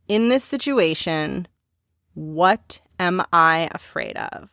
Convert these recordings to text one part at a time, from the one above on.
In this situation, what am I afraid of?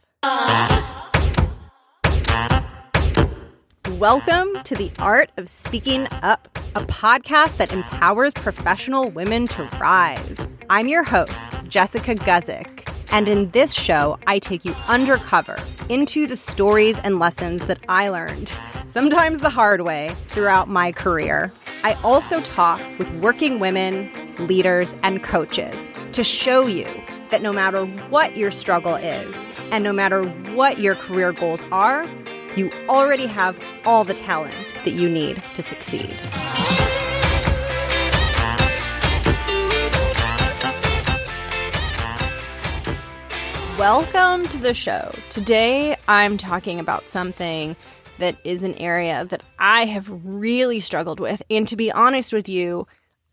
Welcome to The Art of Speaking Up, a podcast that empowers professional women to rise. I'm your host, Jessica Guzik, and in this show, I take you undercover into the stories and lessons that I learned, sometimes the hard way, throughout my career. I also talk with working women, leaders, and coaches to show you that no matter what your struggle is, and no matter what your career goals are, you already have all the talent that you need to succeed. Welcome to the show. Today, I'm talking about something that is an area that I have really struggled with. And to be honest with you,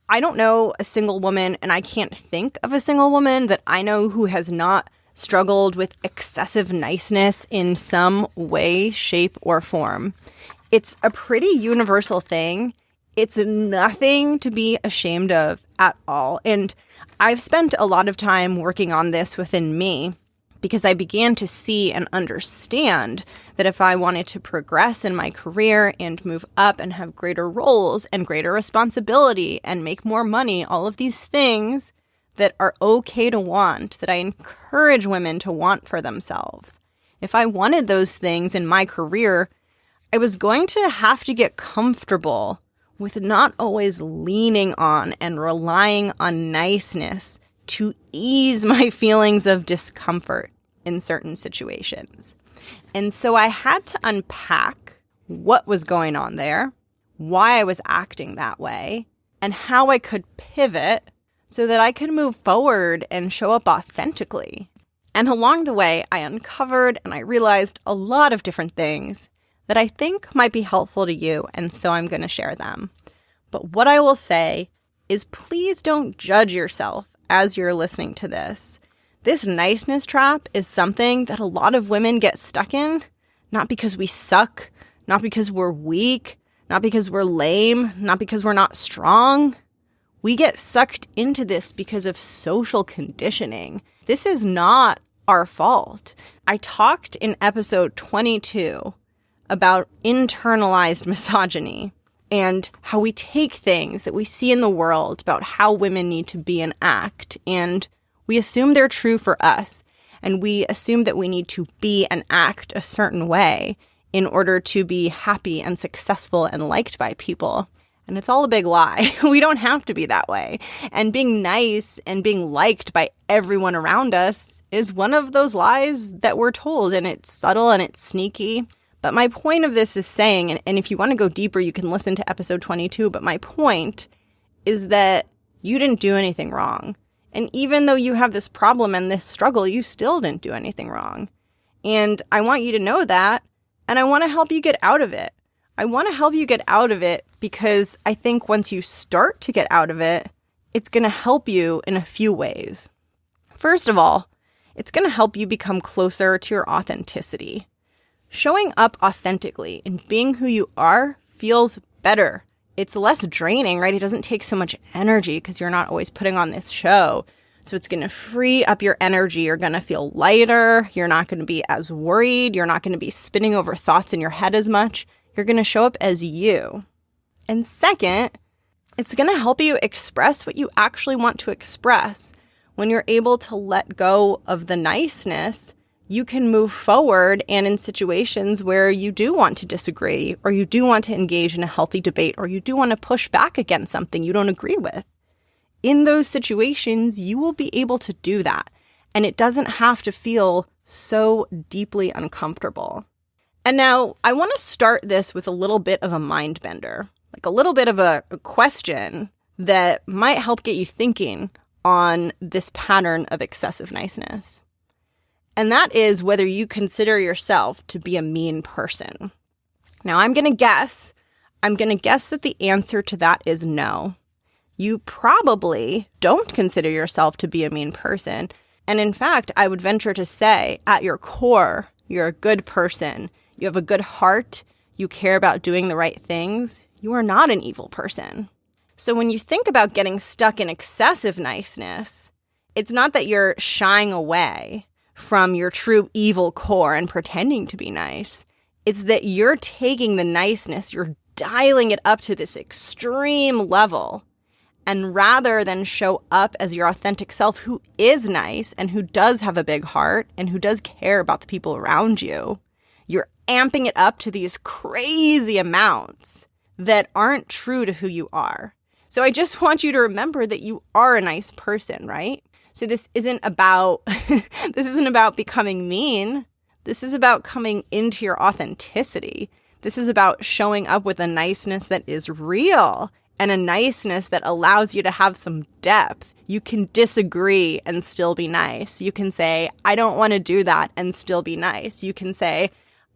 I don't know a single woman, and I can't think of a single woman that I know who has not struggled with excessive niceness in some way, shape, or form. It's a pretty universal thing. It's nothing to be ashamed of at all. And I've spent a lot of time working on this within me because I began to see and understand that if I wanted to progress in my career and move up and have greater roles and greater responsibility and make more money, all of these things that are okay to want, that I encourage women to want for themselves. If I wanted those things in my career, I was going to have to get comfortable with not always leaning on and relying on niceness to ease my feelings of discomfort in certain situations. And so I had to unpack what was going on there, why I was acting that way, and how I could pivot so that I could move forward and show up authentically. And along the way, I uncovered and I realized a lot of different things that I think might be helpful to you, and so I'm going to share them. But what I will say is please don't judge yourself as you're listening to this. This niceness trap is something that a lot of women get stuck in, not because we suck, not because we're weak, not because we're lame, not because we're not strong. We get sucked into this because of social conditioning. This is not our fault. I talked in episode 22 about internalized misogyny and how we take things that we see in the world about how women need to be and act, and we assume they're true for us, and we assume that we need to be and act a certain way in order to be happy and successful and liked by people. And it's all a big lie. We don't have to be that way. And being nice and being liked by everyone around us is one of those lies that we're told, and it's subtle and it's sneaky. But my point of this is saying, and if you want to go deeper, you can listen to episode 22, but my point is that you didn't do anything wrong. And even though you have this problem and this struggle, you still didn't do anything wrong. And I want you to know that, and I want to help you get out of it. I want to help you get out of it because I think once you start to get out of it, it's going to help you in a few ways. First of all, it's going to help you become closer to your authenticity. Showing up authentically and being who you are feels better. It's less draining, right? It doesn't take so much energy because you're not always putting on this show. So it's going to free up your energy. You're going to feel lighter. You're not going to be as worried. You're not going to be spinning over thoughts in your head as much. You're going to show up as you. And second, it's going to help you express what you actually want to express. When you're able to let go of the niceness, you can move forward, and in situations where you do want to disagree, or you do want to engage in a healthy debate, or you do want to push back against something you don't agree with, in those situations, you will be able to do that. And it doesn't have to feel so deeply uncomfortable. And now I want to start this with a little bit of a mind bender, like a little bit of a question that might help get you thinking on this pattern of excessive niceness. And that is whether you consider yourself to be a mean person. Now, I'm going to guess that the answer to that is no. You probably don't consider yourself to be a mean person. And in fact, I would venture to say, at your core, you're a good person. You have a good heart. You care about doing the right things. You are not an evil person. So when you think about getting stuck in excessive niceness, it's not that you're shying away from your true evil core and pretending to be nice. It's that you're taking the niceness, you're dialing it up to this extreme level. And rather than show up as your authentic self who is nice and who does have a big heart and who does care about the people around you, you're amping it up to these crazy amounts that aren't true to who you are. So I just want you to remember that you are a nice person, right? So this isn't about becoming mean. This is about coming into your authenticity. This is about showing up with a niceness that is real and a niceness that allows you to have some depth. You can disagree and still be nice. You can say, I don't want to do that and still be nice. You can say,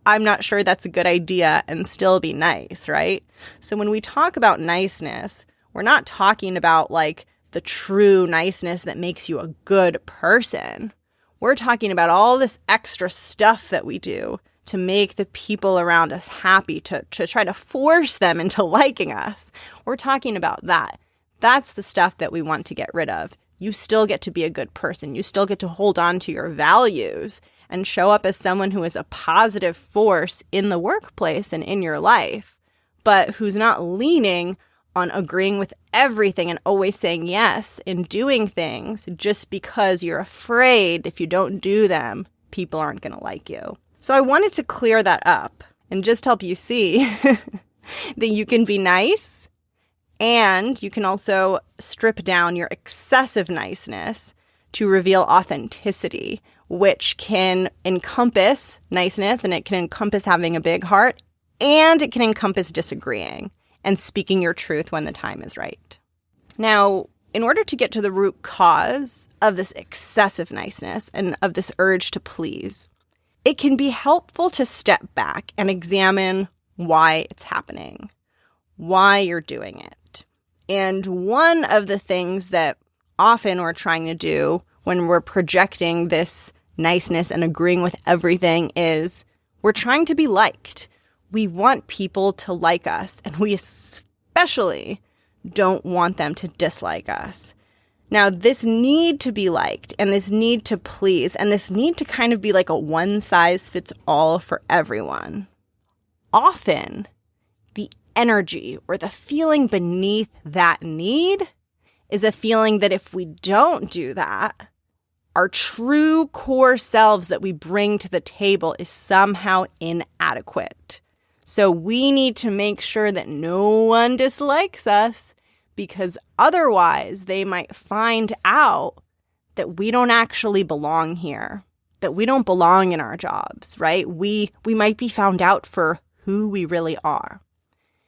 I'm not sure that's a good idea and still be nice, right? So when we talk about niceness, we're not talking about like the true niceness that makes you a good person. We're talking about all this extra stuff that we do to make the people around us happy, to try to force them into liking us. We're talking about that. That's the stuff that we want to get rid of. You still get to be a good person. You still get to hold on to your values and show up as someone who is a positive force in the workplace and in your life, but who's not leaning on agreeing with everything and always saying yes in doing things just because you're afraid if you don't do them, people aren't going to like you. So I wanted to clear that up and just help you see that you can be nice and you can also strip down your excessive niceness to reveal authenticity, which can encompass niceness and it can encompass having a big heart and it can encompass disagreeing and speaking your truth when the time is right. Now, in order to get to the root cause of this excessive niceness and of this urge to please, it can be helpful to step back and examine why it's happening, why you're doing it. And one of the things that often we're trying to do when we're projecting this niceness and agreeing with everything is we're trying to be liked. We want people to like us, and we especially don't want them to dislike us. Now, this need to be liked and this need to please and this need to kind of be like a one-size-fits-all for everyone. Often, the energy or the feeling beneath that need is a feeling that if we don't do that, our true core selves that we bring to the table is somehow inadequate. So we need to make sure that no one dislikes us because otherwise they might find out that we don't actually belong here, that we don't belong in our jobs, right? We might be found out for who we really are.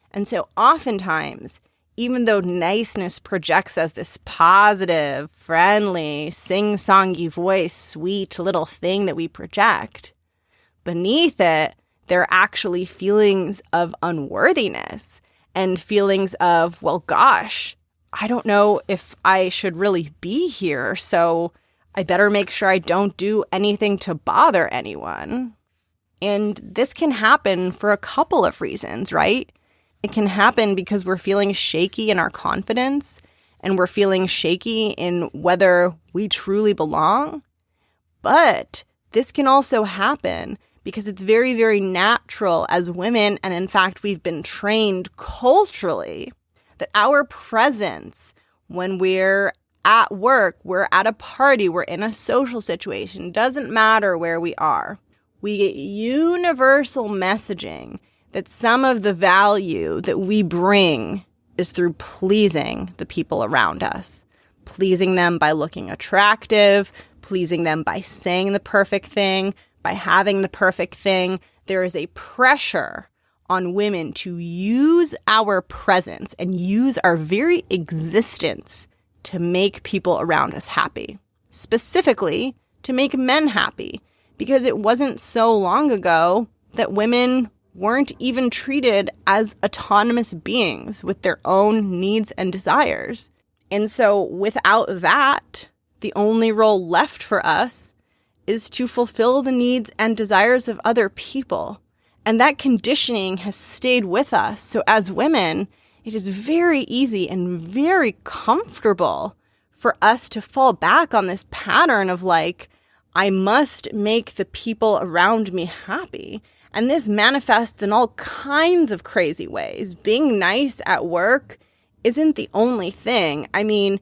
And so oftentimes, even though niceness projects as this positive, friendly, sing-songy voice, sweet little thing that we project, beneath it, there are actually feelings of unworthiness and feelings of, well, gosh, I don't know if I should really be here, so I better make sure I don't do anything to bother anyone. And this can happen for a couple of reasons, right? It can happen because we're feeling shaky in our confidence and we're feeling shaky in whether we truly belong. But this can also happen because it's very, very natural as women, and in fact, we've been trained culturally that our presence when we're at work, we're at a party, we're in a social situation, doesn't matter where we are. We get universal messaging that some of the value that we bring is through pleasing the people around us, pleasing them by looking attractive, pleasing them by saying the perfect thing, by having the perfect thing. There is a pressure on women to use our presence and use our very existence to make people around us happy, specifically to make men happy, because it wasn't so long ago that women weren't even treated as autonomous beings with their own needs and desires. And so without that, the only role left for us is to fulfill the needs and desires of other people. And that conditioning has stayed with us. So as women, it is very easy and very comfortable for us to fall back on this pattern of like, I must make the people around me happy. And this manifests in all kinds of crazy ways. Being nice at work isn't the only thing. I mean,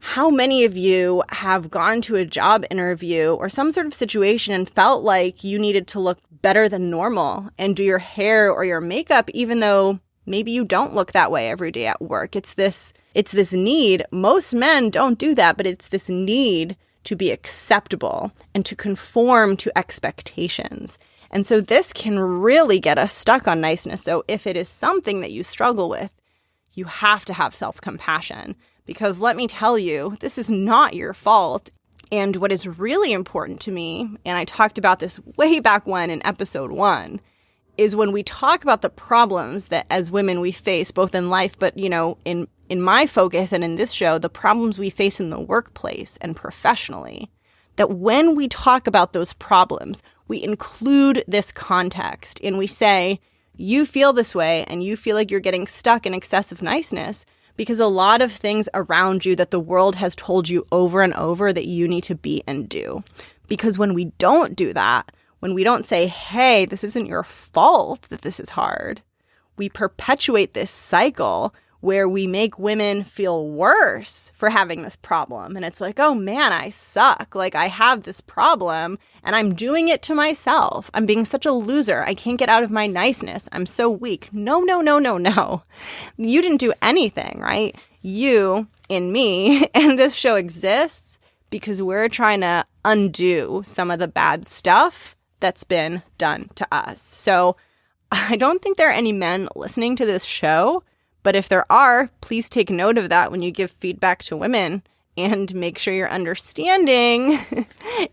how many of you have gone to a job interview or some sort of situation and felt like you needed to look better than normal and do your hair or your makeup, even though maybe you don't look that way every day at work? It's this need. Most men don't do that, but it's this need to be acceptable and to conform to expectations. And so this can really get us stuck on niceness. So if it is something that you struggle with, you have to have self-compassion. Because let me tell you, this is not your fault. And what is really important to me, and I talked about this way back when in episode 1, is when we talk about the problems that as women we face both in life, but, you know, in my focus and in this show, the problems we face in the workplace and professionally, that when we talk about those problems, we include this context and we say, you feel this way and you feel like you're getting stuck in excessive niceness because a lot of things around you that the world has told you over and over that you need to be and do. Because when we don't do that, when we don't say, hey, this isn't your fault that this is hard, we perpetuate this cycle where we make women feel worse for having this problem. And it's like, oh man, I suck. Like I have this problem and I'm doing it to myself. I'm being such a loser. I can't get out of my niceness. I'm so weak. No. You didn't do anything, right? You and me and this show exists because we're trying to undo some of the bad stuff that's been done to us. So I don't think there are any men listening to this show. But if there are, please take note of that when you give feedback to women and make sure you're understanding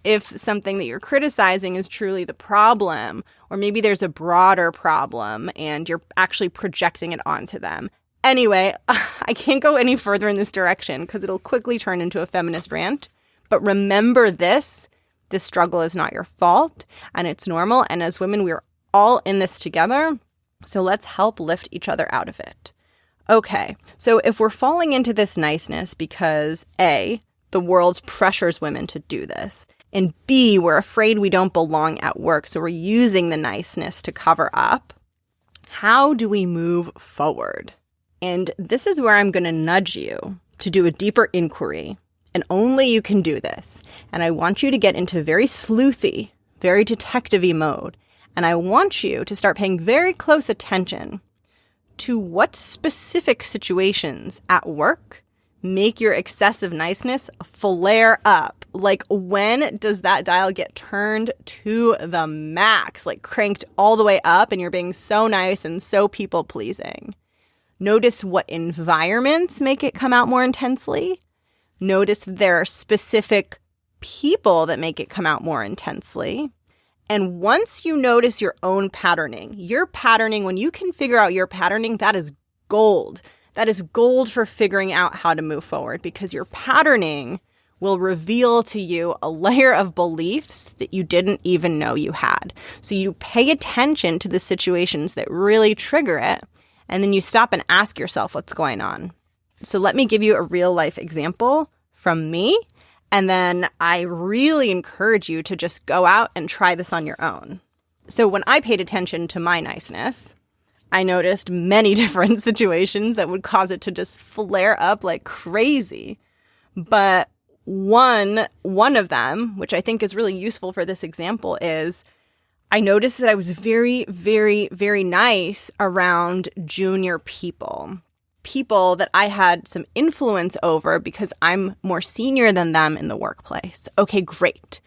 if something that you're criticizing is truly the problem, or maybe there's a broader problem and you're actually projecting it onto them. Anyway, I can't go any further in this direction because it'll quickly turn into a feminist rant. But remember this struggle is not your fault and it's normal. And as women, we're all in this together. So let's help lift each other out of it. Okay, so if we're falling into this niceness because A, the world pressures women to do this, and B, we're afraid we don't belong at work, so we're using the niceness to cover up, how do we move forward? And this is where I'm going to nudge you to do a deeper inquiry, and only you can do this. And I want you to get into very sleuthy, very detective-y mode, and I want you to start paying very close attention to what specific situations at work make your excessive niceness flare up. Like, when does that dial get turned to the max, like cranked all the way up and you're being so nice and so people-pleasing? Notice what environments make it come out more intensely. Notice if there are specific people that make it come out more intensely. And once you notice your own patterning, when you can figure out your patterning, that is gold. That is gold for figuring out how to move forward, because your patterning will reveal to you a layer of beliefs that you didn't even know you had. So you pay attention to the situations that really trigger it, and then you stop and ask yourself what's going on. So let me give you a real life example from me. And then I really encourage you to just go out and try this on your own. So when I paid attention to my niceness, I noticed many different situations that would cause it to just flare up like crazy. But one of them, which I think is really useful for this example, is I noticed that I was very, very, very nice around junior people that I had some influence over because I'm more senior than them in the workplace. Okay, great.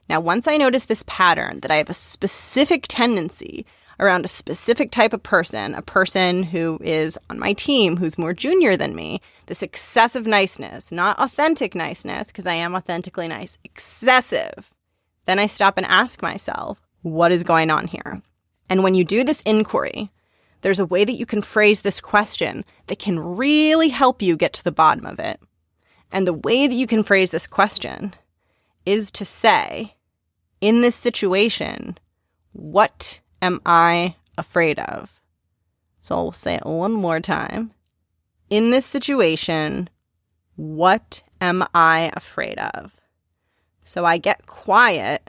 Now, once I notice this pattern that I have a specific tendency around a specific type of person, a person who is on my team who's more junior than me, this excessive niceness, not authentic niceness, because I am authentically nice, excessive, then I stop and ask myself, what is going on here? And when you do this inquiry, there's a way that you can phrase this question that can really help you get to the bottom of it. And the way that you can phrase this question is to say, in this situation, what am I afraid of? So I'll say it one more time. in this situation, what am I afraid of? So I get quiet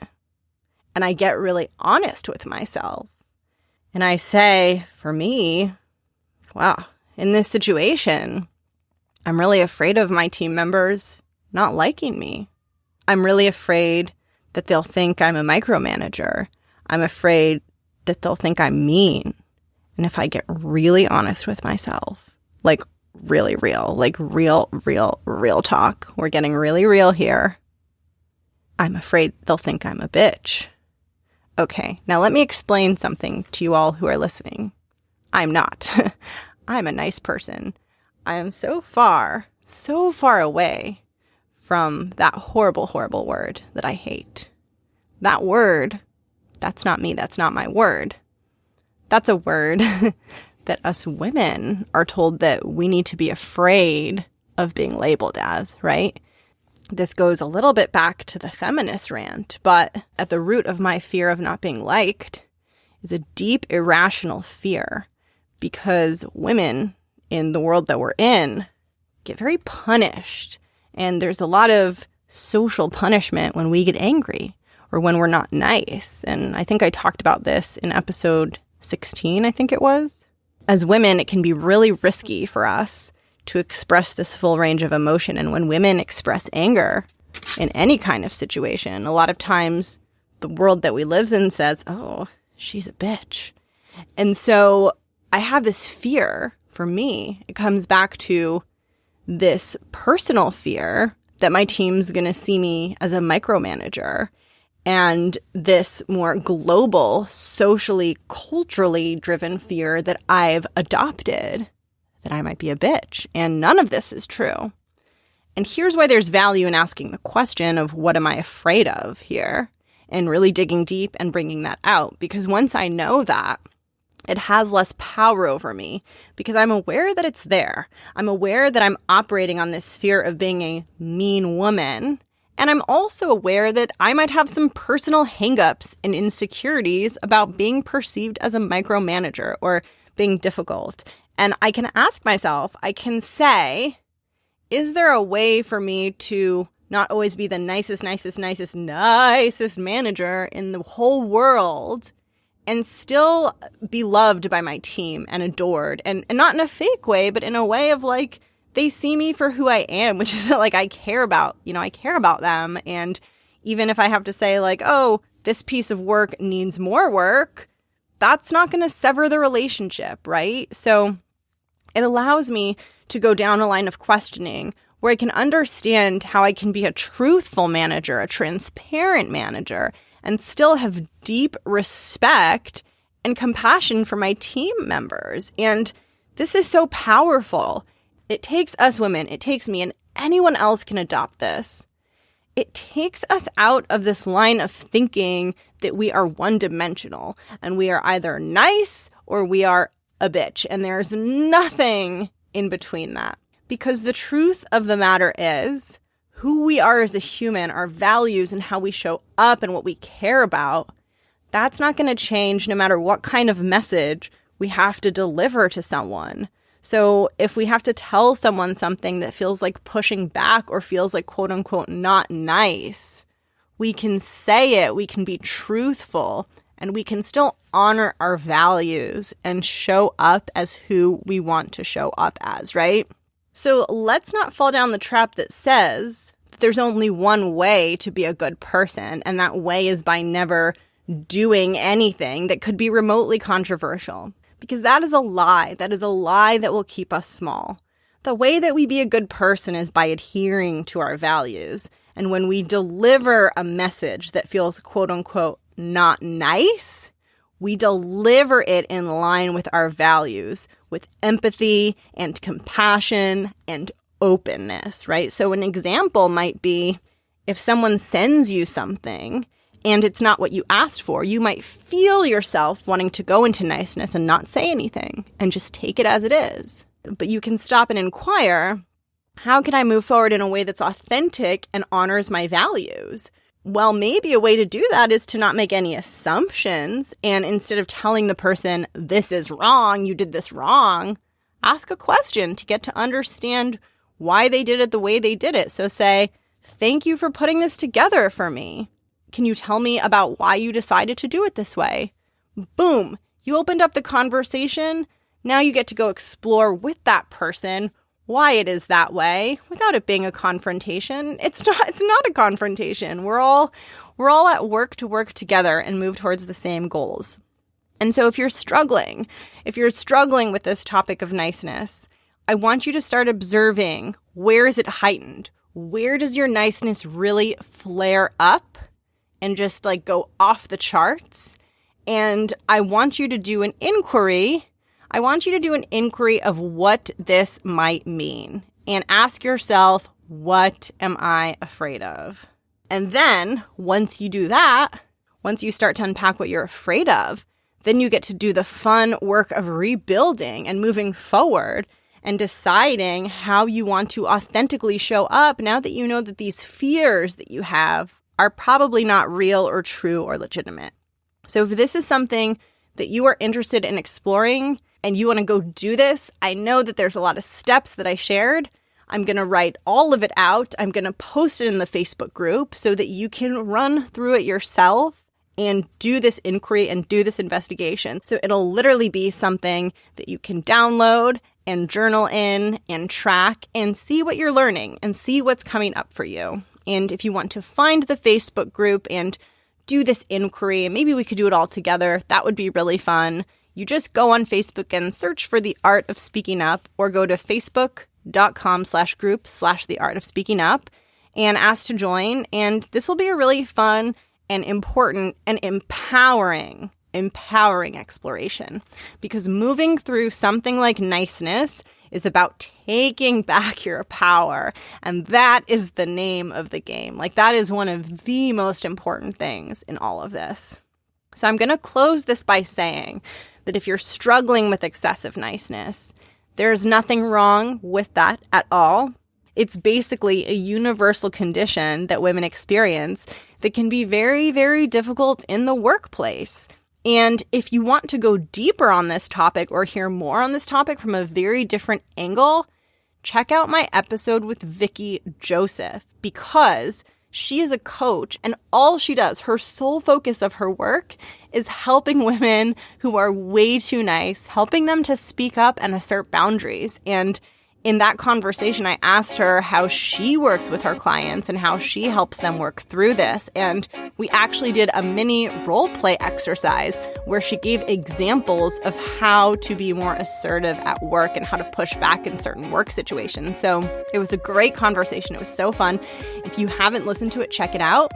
and I get really honest with myself. And I say, for me, wow, in this situation, I'm really afraid of my team members not liking me. I'm really afraid that they'll think I'm a micromanager. I'm afraid that they'll think I'm mean. And if I get really honest with myself, like really real, like real talk, we're getting really real here, I'm afraid they'll think I'm a bitch. Okay, now let me explain something to you all who are listening. I'm not. I'm a nice person. I am so far away from that horrible, horrible word that I hate. That word, that's not me. That's not my word. That's a word that us women are told that we need to be afraid of being labeled as, right? This goes a little bit back to the feminist rant, but at the root of my fear of not being liked is a deep, irrational fear because women in the world that we're in get very punished. And there's a lot of social punishment when we get angry or when we're not nice. And I think I talked about this in episode 16, I think it was. As women, it can be really risky for us to express this full range of emotion. And when women express anger in any kind of situation, a lot of times the world that we live in says, oh, she's a bitch. And so I have this fear. For me, it comes back to this personal fear that my team's going to see me as a micromanager, and this more global, socially, culturally driven fear that I've adopted, that I might be a bitch. And none of this is true. And here's why there's value in asking the question of what am I afraid of here, and really digging deep and bringing that out. Because once I know that, it has less power over me because I'm aware that it's there. I'm aware that I'm operating on this fear of being a mean woman. And I'm also aware that I might have some personal hangups and insecurities about being perceived as a micromanager or being difficult. And I can ask myself, I can say, is there a way for me to not always be the nicest manager in the whole world and still be loved by my team and adored, and not in a fake way, but in a way of like, they see me for who I am, which is that like I care about them. And even if I have to say like, oh, this piece of work needs more work, that's not going to sever the relationship, right? So it allows me to go down a line of questioning where I can understand how I can be a truthful manager, a transparent manager, and still have deep respect and compassion for my team members. And this is so powerful. It takes us women, it takes me, and anyone else can adopt this. It takes us out of this line of thinking that we are one-dimensional and we are either nice or we are a bitch. And there's nothing in between that. Because the truth of the matter is, who we are as a human, our values and how we show up and what we care about, that's not going to change no matter what kind of message we have to deliver to someone. So if we have to tell someone something that feels like pushing back or feels like quote unquote not nice, we can say it, we can be truthful, and we can still honor our values and show up as who we want to show up as, right? So let's not fall down the trap that says that there's only one way to be a good person, and that way is by never doing anything that could be remotely controversial. Because that is a lie. That is a lie that will keep us small. The way that we be a good person is by adhering to our values. And when we deliver a message that feels quote unquote not nice, we deliver it in line with our values, with empathy and compassion and openness, right? So an example might be if someone sends you something and it's not what you asked for, you might feel yourself wanting to go into niceness and not say anything and just take it as it is. But you can stop and inquire, how can I move forward in a way that's authentic and honors my values? Well, maybe a way to do that is to not make any assumptions. And instead of telling the person, this is wrong, you did this wrong, Ask a question to get to understand why they did it the way they did it. So say, thank you for putting this together for me. Can you tell me about why you decided to do it this way? Boom, you opened up the conversation. Now you get to go explore with that person why it is that way without it being a confrontation. It's not a confrontation. We're all at work to work together and move towards the same goals. And so if you're struggling with this topic of niceness, I want you to start observing, where is it heightened? Where does your niceness really flare up and just like go off the charts? And I want you to do an inquiry. I want you to do an inquiry of what this might mean and ask yourself, what am I afraid of? And then once you do that, once you start to unpack what you're afraid of, then you get to do the fun work of rebuilding and moving forward and deciding how you want to authentically show up now that you know that these fears that you have are probably not real or true or legitimate. So if this is something that you are interested in exploring and you want to go do this, I know that there's a lot of steps that I shared. I'm going to write all of it out. I'm going to post it in the Facebook group so that you can run through it yourself and do this inquiry and do this investigation. So it'll literally be something that you can download and journal in and track and see what you're learning and see what's coming up for you. And if you want to find the Facebook group and do this inquiry, and maybe we could do it all together, that would be really fun. You just go on Facebook and search for The Art of Speaking Up, or go to facebook.com/group/The Art of Speaking Up and ask to join. And this will be a really fun and important and empowering exploration, because moving through something like niceness is about taking back your power. And that is the name of the game. Like, that is one of the most important things in all of this. So I'm going to close this by saying that if you're struggling with excessive niceness, there's nothing wrong with that at all. It's basically a universal condition that women experience that can be very, very difficult in the workplace. And if you want to go deeper on this topic or hear more on this topic from a very different angle, check out my episode with Vicky Joseph, because she is a coach and all she does, her sole focus of her work, is helping women who are way too nice, helping them to speak up and assert boundaries. And in that conversation, I asked her how she works with her clients and how she helps them work through this. And we actually did a mini role play exercise where she gave examples of how to be more assertive at work and how to push back in certain work situations. So it was a great conversation. It was so fun. If you haven't listened to it, check it out.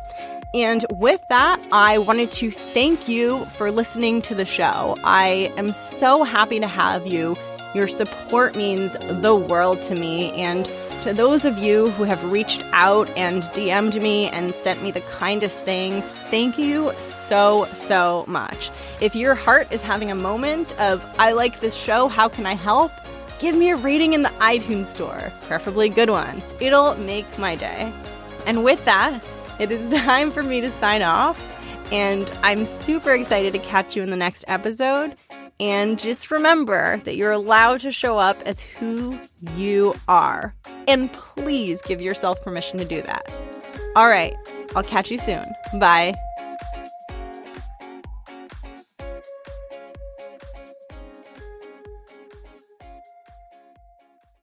And with that, I wanted to thank you for listening to the show. I am so happy to have you. Your support means the world to me. And to those of you who have reached out and DM'd me and sent me the kindest things, thank you so, so much. If your heart is having a moment of, I like this show, how can I help? Give me a rating in the iTunes store, preferably a good one. It'll make my day. And with that, it is time for me to sign off. And I'm super excited to catch you in the next episode. And just remember that you're allowed to show up as who you are. And please give yourself permission to do that. All right, I'll catch you soon. Bye.